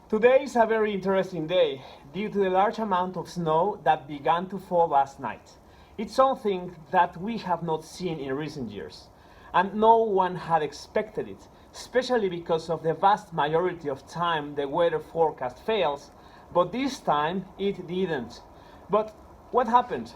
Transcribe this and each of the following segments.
Today is a very interesting day due to the large amount of snow that began to fall last night. It's something that we have not seen in recent years, and no one had expected it, especially because of the vast majority of time the weather forecast fails, but this time it didn't. But what happened?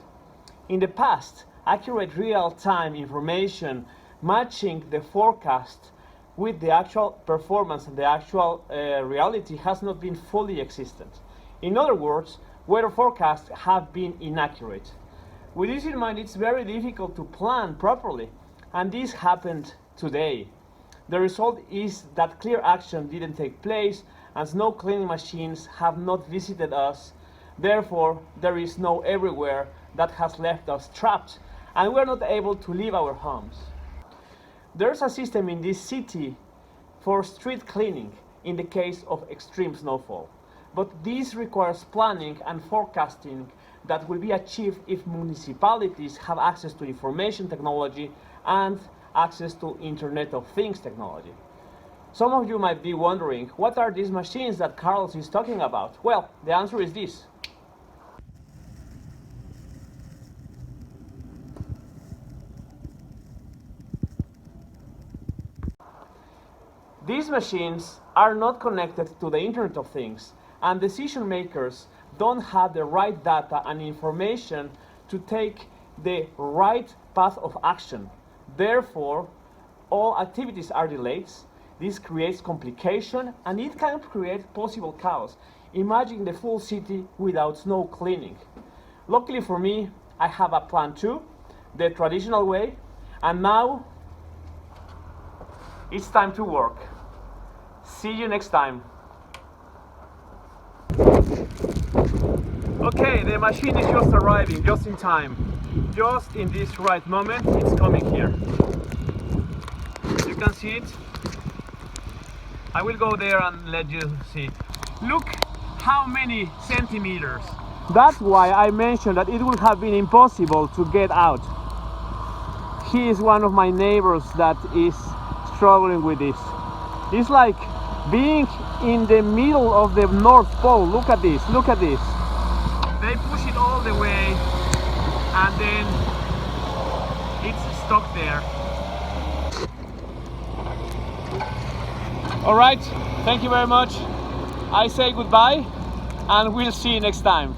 In the past, accurate real-time information matching the forecast with the actual performance and the actual reality has not been fully existent. In other words, weather forecasts have been inaccurate. With this in mind, it's very difficult to plan properly, and this happened today. The result is that clear action didn't take place and snow cleaning machines have not visited us. Therefore, there is snow everywhere that has left us trapped, and we are not able to leave our homes. There's a system in this city for street cleaning in the case of extreme snowfall, but this requires planning and forecasting that will be achieved if municipalities have access to information technology and access to Internet of Things technology. Some of you might be wondering, what are these machines that Carlos is talking about? Well, the answer is this. These machines are not connected to the Internet of Things, and decision makers don't have the right data and information to take the right path of action. Therefore, all activities are delayed. This creates complication and it can create possible chaos. Imagine the full city without snow cleaning. Luckily for me, I have a plan too, the traditional way, and now it's time to work. See you next time. Okay, the machine is just arriving, just in time. Just in this right moment, it's coming here. You can see it. I will go there and let you see. Look how many centimeters. That's why I mentioned that it would have been impossible to get out. He is one of my neighbors that is struggling with this. It's like being in the middle of the North Pole. Look at this, look at this. They push it all the way and then it's stuck there. All right, thank you very much. I say goodbye and we'll see you next time.